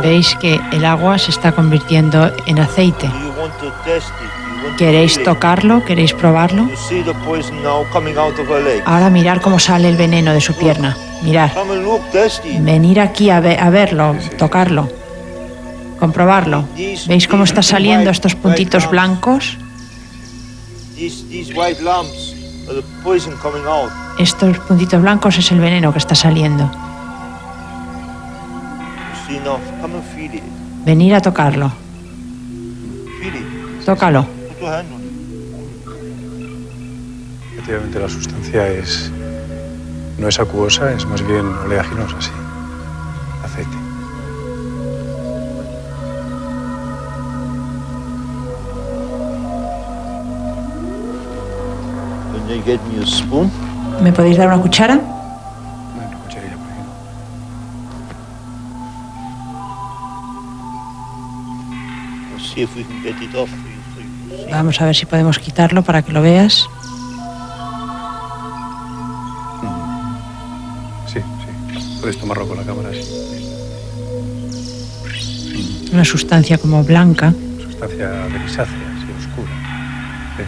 Veis que el agua se está convirtiendo en aceite. Do you want to test it? You want to ¿Queréis feel it? tocarlo? ¿Queréis probarlo? You see the poison now coming out of her leg. Ahora mirar cómo sale el veneno de su pierna. Mirar. Come and look, test it. Venir aquí a verlo, tocarlo, comprobarlo. ¿Veis cómo está saliendo estos puntitos blancos? These white lumps are the poison coming out. Estos puntitos blancos es el veneno que está saliendo. You see now, come and feel it. Venir a tocarlo. Feel it. Tócalo. Put your hand on it. Efectivamente, la sustancia no es acuosa, es más bien oleaginosa, sí. Aceite. Can you get me a spoon? ¿Me podéis dar una cuchara? Bueno, cucharilla por aquí. Let's see if we can get it off for you, so you can see. Vamos a ver si podemos quitarlo para que lo veas. Sí, sí. Puedes tomarlo con la cámara, sí. Una sustancia como blanca. Sustancia grisácea, sí, oscura. Sí.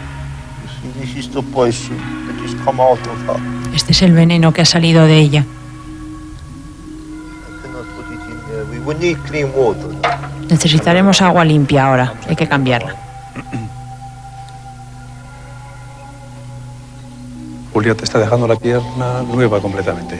You see, this is the poison that has come out of her. Este es el veneno que ha salido de ella. I cannot put it in there. We will need clean water. Necesitaremos agua limpia ahora. Hay que cambiarla. Julia te está dejando la pierna nueva completamente.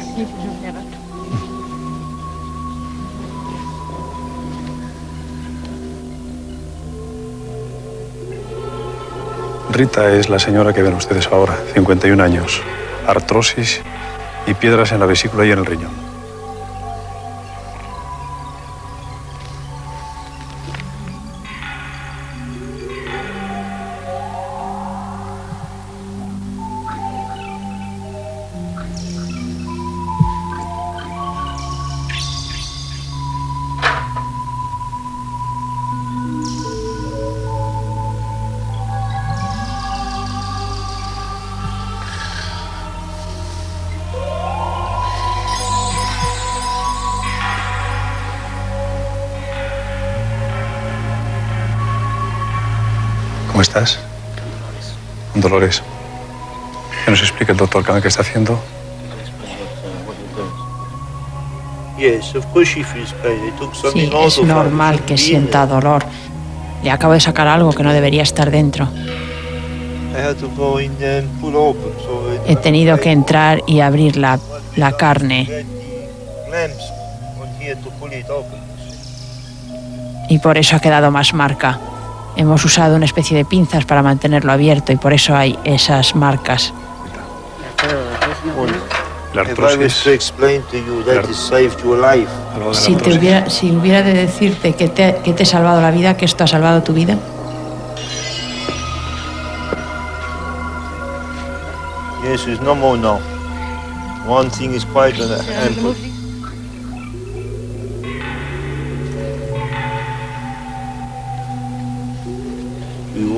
Rita es la señora que ven ustedes ahora, 51 años, artrosis y piedras en la vesícula y en el riñón. ¿Cómo estás? Con dolores. ¿Qué nos explica el doctor Khan qué está haciendo? Yes, of course she feels pain. They took Sí, something out es of her. normal que sienta dolor. Le acabo de sacar algo que no debería estar dentro. I had to go in and pull open, so He tenido que entrar y abrir la carne. get the clamps on here to pull it open. Y por eso ha quedado más marca. Hemos usado una especie de pinzas para mantenerlo abierto y por eso hay esas marcas. La If I was artrosis. to explain to you that it saved your life, Algo de la Si artrosis. hubiera de decirte que te he salvado la vida, que esto ha salvado tu vida, yes, it's no more now. One thing is quite ample.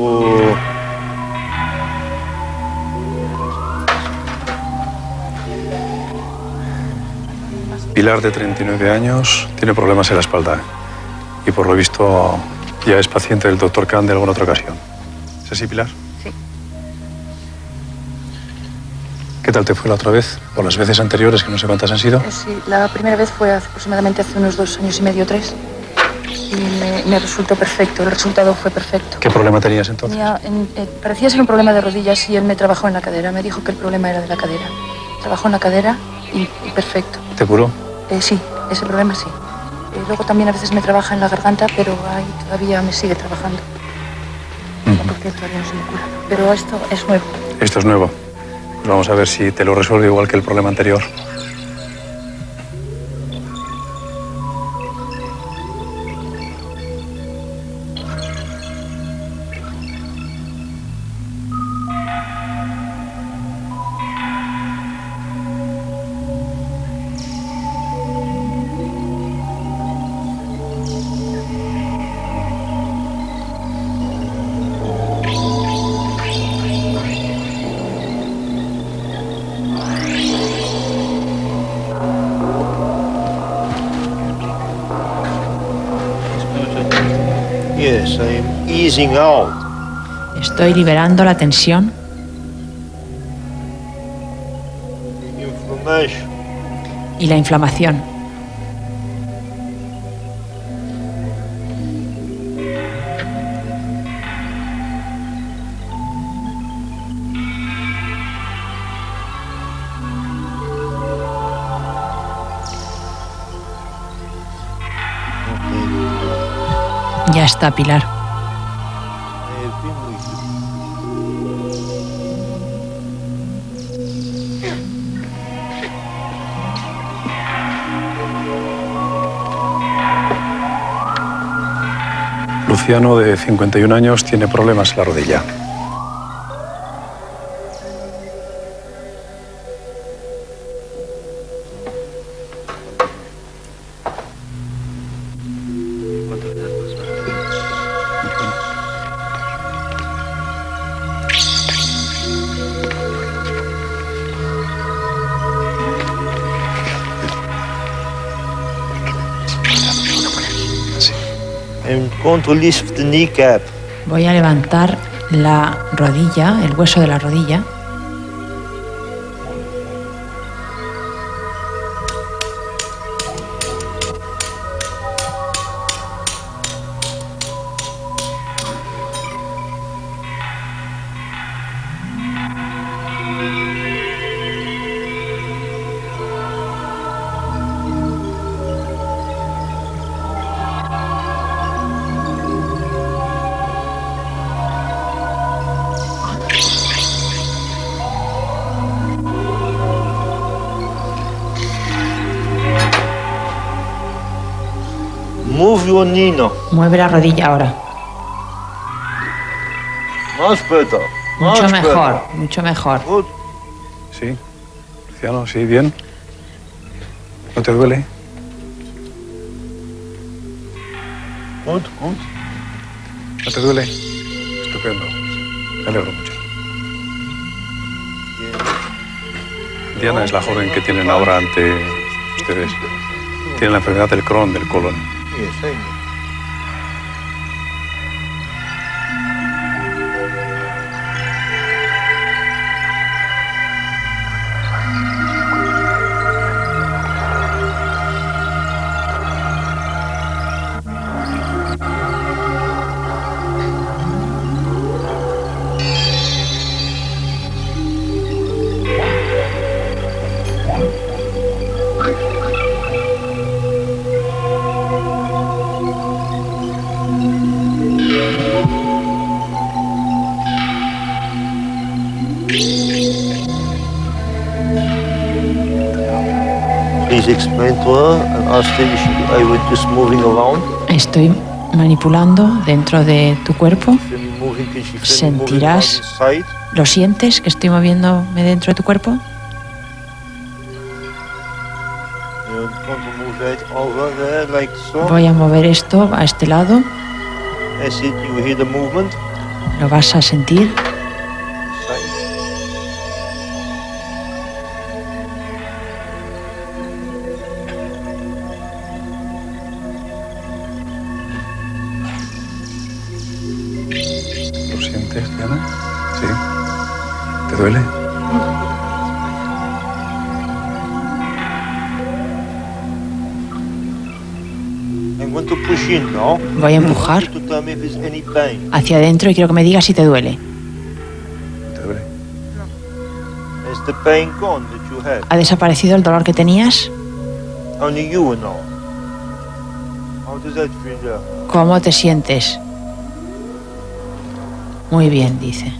Oh, Pilar, de 39 años, tiene problemas en la espalda y por lo visto ya es paciente del doctor Khan de alguna otra ocasión. ¿Es así, Pilar? Sí. ¿Qué tal te fue la otra vez? O las veces anteriores, que no sé cuántas han sido. Sí, la primera vez fue aproximadamente hace unos 2 años y medio, 3. Y me resultó perfecto, el resultado fue perfecto. ¿Qué problema tenías entonces? Parecía ser un problema de rodillas y él me trabajó en la cadera. Me dijo que el problema era de la cadera. Trabajó en la cadera y perfecto. ¿Te curó? Sí, ese problema sí. Luego también a veces me trabaja en la garganta, pero ahí todavía me sigue trabajando. Porque todavía no se me cura. Pero esto es nuevo. Esto es nuevo. Pues vamos a ver si te lo resuelve igual que el problema anterior. I'm easing out. Estoy liberando la tensión Inflammation. y la inflamación. Ya está, Pilar. Luciano, de 51 años, tiene problemas en la rodilla. I'm going to lift the kneecap. Voy a levantar la rodilla, el hueso de la rodilla. Move your knee now. Mueve la rodilla ahora. Much better. Mucho Much mejor, better. mucho mejor. Good. Sí, Luciano, sí, bien. ¿No te duele? Good, good. ¿No te duele? Estupendo. Me alegro mucho. Diana es la joven que tienen ahora ante ustedes. Tiene la enfermedad del Crohn del colon. Yes, I know. Please explain to her and ask her if I was just moving around. Estoy manipulando dentro de tu cuerpo. Feel me moving, can she feel me moving Sentirás- on the side? ¿Lo sientes que estoy moviéndome dentro de tu cuerpo? You're going to move that over there like so. Voy a mover esto a este lado. That's it, you hear the movement. Lo vas a sentir. Side. ¿Lo sientes, Diana? Sí. ¿Te duele? I'm going to push in now. Voy a empujar To tell me if there's any pain. hacia adentro y quiero que me digas si te duele. ¿Te duele? Is the pain gone that you had? ¿Ha desaparecido el dolor que tenías? Only you know. How does that feel there? ¿Cómo te sientes? Muy bien, dice.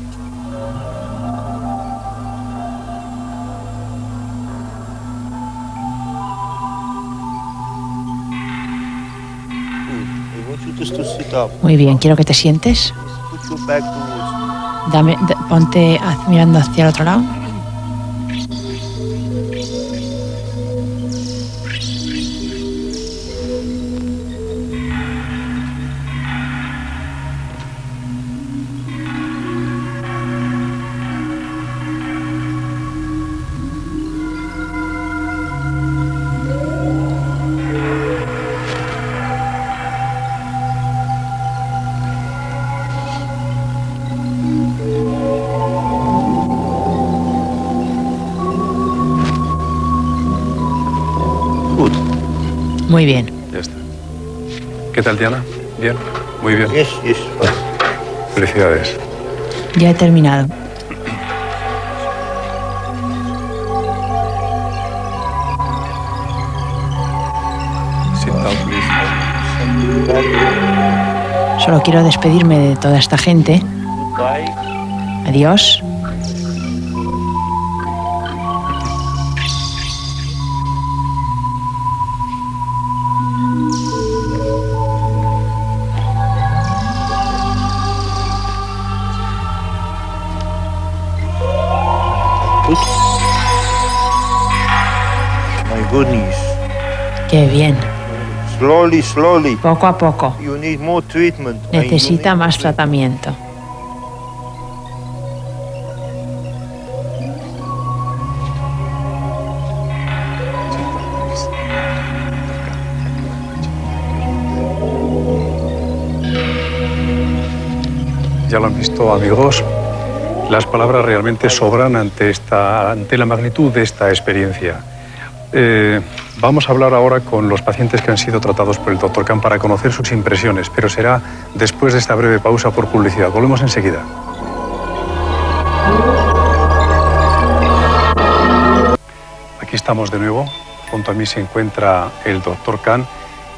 I want you just to sit up. Muy bien, quiero que te sientes. Just put your back towards me. Ponte mirando hacia el otro lado. Good. Muy bien. Ya está. ¿Qué tal, Diana? Bien, muy bien. Yes, yes. Felicidades. Ya he terminado. Sit down, please. Solo quiero despedirme de toda esta gente. Adiós. My goodness. Qué bien. Slowly, slowly. Poco a poco. You need more treatment. Necesita más tratamiento. Ya lo han visto, amigos. Las palabras realmente sobran ante la magnitud de esta experiencia. Vamos a hablar ahora con los pacientes que han sido tratados por el Dr. Khan para conocer sus impresiones, pero será después de esta breve pausa por publicidad. Volvemos enseguida. Aquí estamos de nuevo. Junto a mí se encuentra el Dr. Khan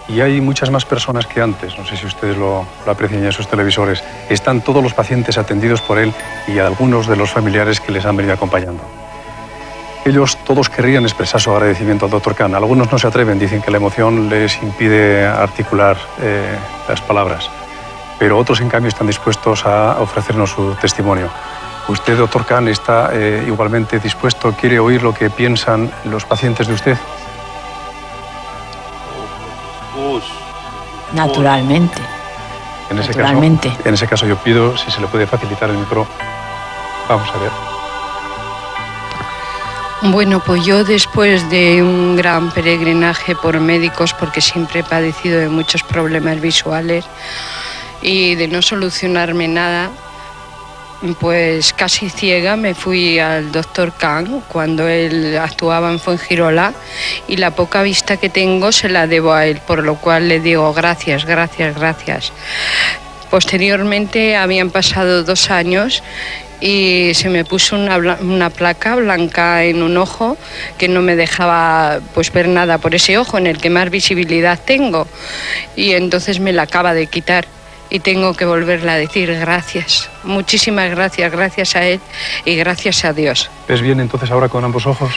y hay muchas más personas que antes. No sé si ustedes lo aprecian ya en sus televisores. Están todos los pacientes atendidos por él y algunos de los familiares que les han venido acompañando. Ellos todos querrían expresar su agradecimiento al Dr. Khan. Algunos no se atreven, dicen que la emoción les impide articular las palabras. Pero otros, en cambio, están dispuestos a ofrecernos su testimonio. ¿Usted, Dr. Khan, está igualmente dispuesto? ¿Quiere oír lo que piensan los pacientes de usted? Naturalmente. Naturalmente. En ese caso yo pido si se le puede facilitar el micro. Vamos a ver. Bueno, pues yo después de un gran peregrinaje por médicos, porque siempre he padecido de muchos problemas visuales y de no solucionarme nada, pues casi ciega me fui al Dr. Khan cuando él actuaba en Fuengirola y la poca vista que tengo se la debo a él, por lo cual le digo gracias, gracias, gracias. Posteriormente habían pasado 2 años y se me puso una placa blanca en un ojo que no me dejaba pues ver nada por ese ojo en el que más visibilidad tengo, y entonces me la acaba de quitar y tengo que volverle a decir gracias, muchísimas gracias, gracias a él y gracias a Dios. ¿Ves bien entonces ahora con ambos ojos?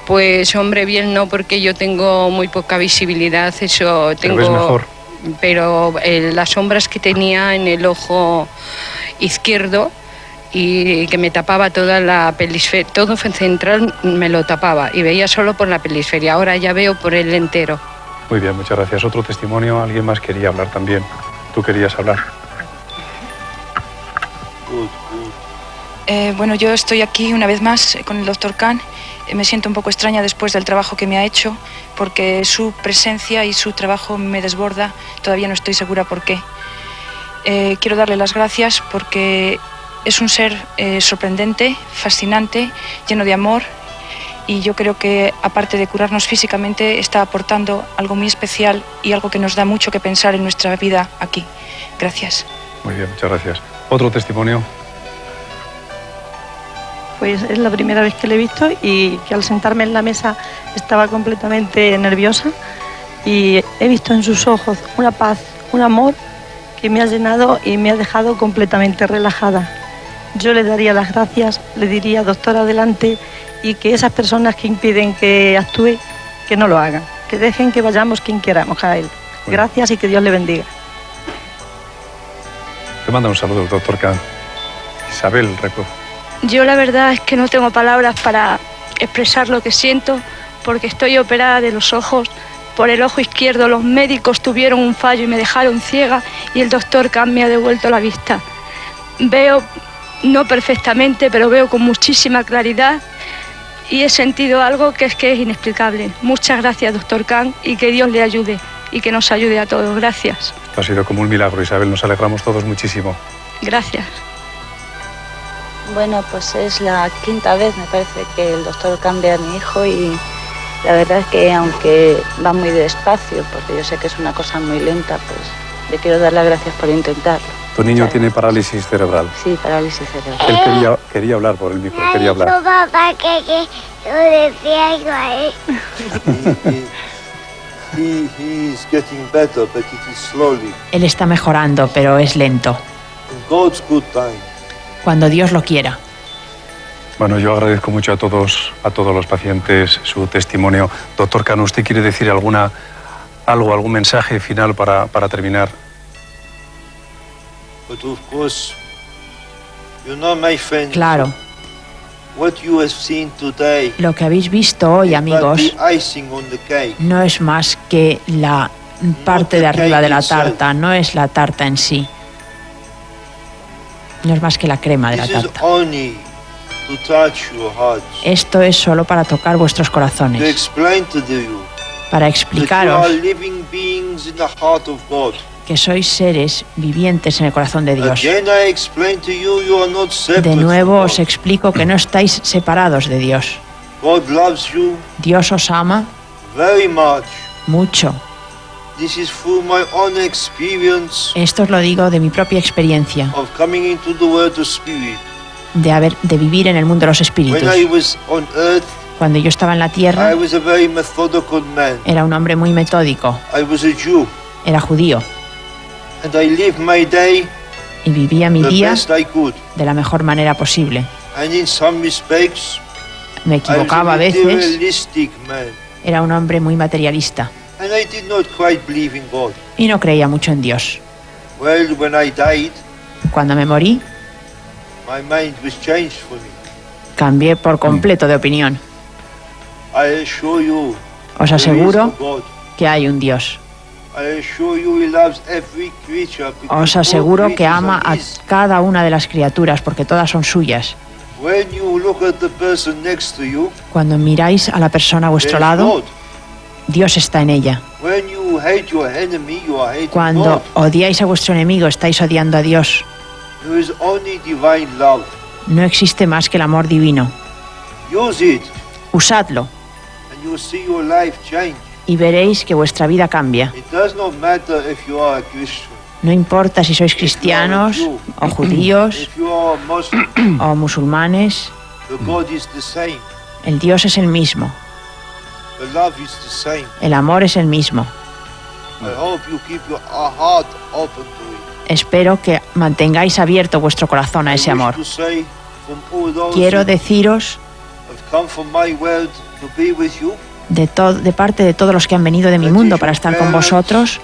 Pues hombre, bien no, porque yo tengo muy poca visibilidad, eso tengo. ¿Pero ves mejor? Pero las sombras que tenía en el ojo izquierdo y que me tapaba toda la pelisferia, todo central me lo tapaba y veía solo por la pelisferia, ahora ya veo por el entero. Muy bien, muchas gracias. Otro testimonio, alguien más quería hablar también. Tú querías hablar. Bueno, yo estoy aquí una vez más con el Dr. Khan. Me siento un poco extraña después del trabajo que me ha hecho, porque su presencia y su trabajo me desborda. Todavía no estoy segura por qué. Quiero darle las gracias porque es un ser sorprendente, fascinante, lleno de amor, y yo creo que aparte de curarnos físicamente está aportando algo muy especial y algo que nos da mucho que pensar en nuestra vida aquí. Gracias. Muy bien, muchas gracias. Otro testimonio. Pues es la primera vez que le he visto y que al sentarme en la mesa estaba completamente nerviosa y he visto en sus ojos una paz, un amor que me ha llenado y me ha dejado completamente relajada. Yo le daría las gracias, le diría doctor adelante, y que esas personas que impiden que actúe, que no lo hagan, que dejen que vayamos quien queramos a él. Gracias y que Dios le bendiga. Te manda un saludo el Dr. Khan. Isabel, recuerdo. Yo la verdad es que no tengo palabras para expresar lo que siento, porque estoy operada de los ojos. Por el ojo izquierdo los médicos tuvieron un fallo y me dejaron ciega, y el Dr. Khan me ha devuelto la vista. Veo, no perfectamente, pero veo con muchísima claridad y he sentido algo que es inexplicable. Muchas gracias, Dr. Khan, y que Dios le ayude y que nos ayude a todos. Gracias. Esto ha sido como un milagro, Isabel. Nos alegramos todos muchísimo. Gracias. Bueno, pues es la 5ª vez, me parece, que el doctor Khan ve a mi hijo y La verdad es que aunque va muy despacio, porque yo sé que es una cosa muy lenta, pues le quiero dar las gracias por intentarlo. Tu niño tiene parálisis cerebral. Sí, parálisis cerebral. Él quería hablar por el micro, quería hablar. Papá, que yo decía algo a él. He is getting better, but it is slowly. Él está mejorando, pero es lento. In God's good time. Cuando Dios lo quiera. Bueno, yo agradezco mucho a todos los pacientes su testimonio. Doctor Cano, ¿usted quiere decir algún mensaje final para terminar? But of course, you know, my friend, Claro. what you have seen today, Lo que habéis visto hoy, amigos, is but the icing on the cake. no es más que la parte de arriba de la tarta, no es la tarta en sí. No es más que la crema de la This is tarta. only to touch your hearts, Esto es solo para tocar vuestros to corazones, explain to you para that you explicaros are living beings in the heart of God. que sois seres vivientes en el corazón de Dios. Again, I explain to you, you are not separate De nuevo from os God. explico que no estáis separados de Dios. God loves you Dios os ama very much. mucho. This is through my own experience Esto os lo digo de mi propia experiencia, of coming into the world of spirit. de vivir en el mundo de los espíritus. When I was on earth, Cuando yo estaba en la I tierra, was a very methodical man. era un hombre muy metódico, I was a Jew, era judío, and I lived my day y vivía mi the día best I could. de la mejor manera posible. And in some respects, Me I was equivocaba a a veces, materialistic man. era un hombre muy materialista And I did not quite believe in God. y no creía mucho en Dios. Well, when I died, Cuando me morí, my mind was changed for me. cambié por completo de opinión. I assure you, Os there is aseguro a God. que hay un Dios. I assure you, He loves every creature because Os all aseguro que creatures ama are a His. cada una de las criaturas porque todas son suyas. When you look at the person next to you, Cuando miráis a la persona a vuestro there's lado, God. Dios está en ella. When you hate your enemy, you are hating Cuando God. odiáis a vuestro enemigo, estáis odiando a Dios. There is only divine love. No existe más que el amor divino. Use it, Usadlo and you'll see your life change. y veréis que vuestra vida cambia. It does not matter if you are a Christian, No importa si sois cristianos o judíos if you are a Muslim. o musulmanes, The God is the same. el Dios es el mismo, The love is the same. el amor es el mismo. I hope you keep your heart open to it. Espero que mantengáis abierto vuestro corazón a ese I wish amor. to say from all those Quiero who deciros have come from my world to be with you, de parte de todos los que han venido de mi mundo para estar con vosotros,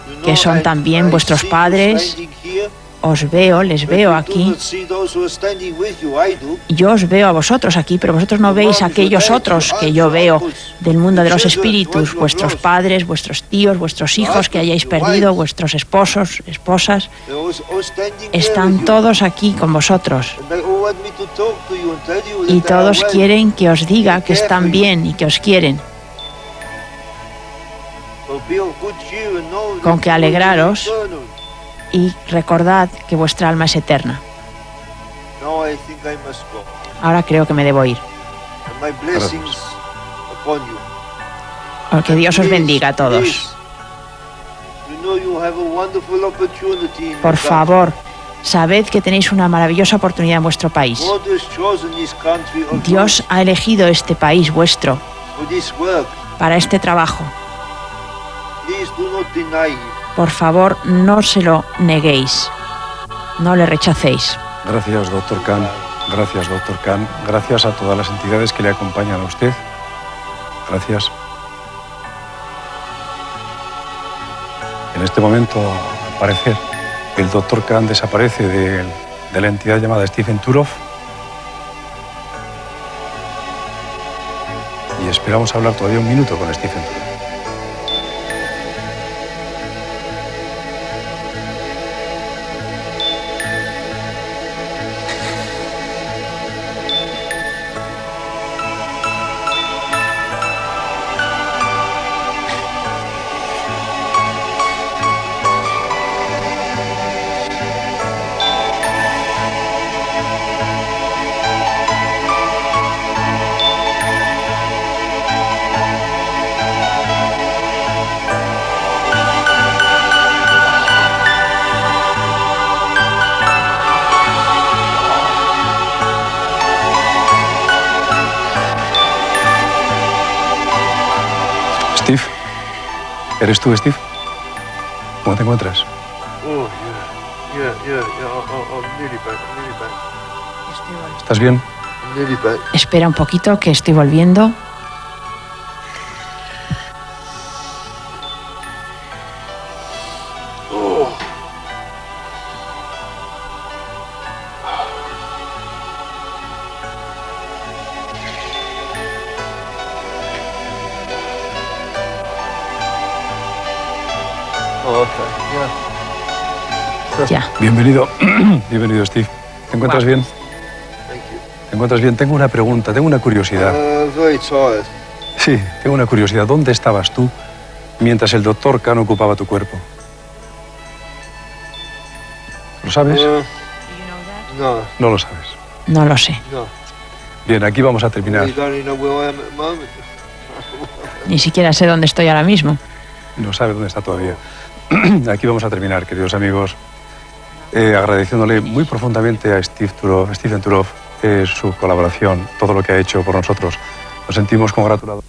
you know, que son también I vuestros see you padres. standing here, Os veo, les but veo you do aquí. not see those who are standing with you. I do. Yo os veo a vosotros aquí, pero vosotros no veis a aquellos otros que yo veo del mundo de los espíritus, vuestros padres, vuestros tíos, vuestros hijos que hayáis perdido, vuestros esposos, esposas, They're all standing there están with you. todos aquí con vosotros. And they all want me to talk to you and tell you Y that they are todos well. quieren que os diga que están bien y que os quieren, So be of good cheer and know con that que you will be alegraros. eternal. Y recordad que vuestra alma es eterna. Now I think I must go. Ahora creo que me debo ir. And my blessings upon you. Que Dios os bendiga a todos. Please, you know you have a wonderful opportunity in Por your favor, sabed que tenéis una maravillosa oportunidad en vuestro país. country. God has chosen this country of Dios ha elegido este país vuestro yours for this work. para este trabajo. Please do not deny him. Por favor, no se lo neguéis, no le rechacéis. Gracias, doctor Khan. Gracias, doctor Khan. Gracias a todas las entidades que le acompañan a usted. Gracias. En este momento, al parecer, el doctor Khan desaparece de la entidad llamada Stephen Turoff. Y esperamos hablar todavía un minuto con Stephen Turoff. Steve, ¿eres tú, Steve? ¿Cómo te encuentras? Oh, yeah. I'm nearly back. ¿Estás bien? I'm nearly back. Espera un poquito, que estoy volviendo. Oh, okay. Ya. Bienvenido. Bienvenido, Steve. ¿Te encuentras bien? Thank you. ¿Te encuentras bien? Tengo una pregunta, tengo una curiosidad. Very tired. Sí, tengo una curiosidad. ¿Dónde estabas tú mientras el doctor Khan ocupaba tu cuerpo? ¿Lo sabes? No. No lo sabes. No lo sé. No. Bien, aquí vamos a terminar. You don't even know where I am at the moment. Ni siquiera sé dónde estoy ahora mismo. No sabe dónde está todavía. Aquí vamos a terminar, queridos amigos, agradeciéndole muy profundamente a Stephen Turow su colaboración, todo lo que ha hecho por nosotros. Nos sentimos congratulados.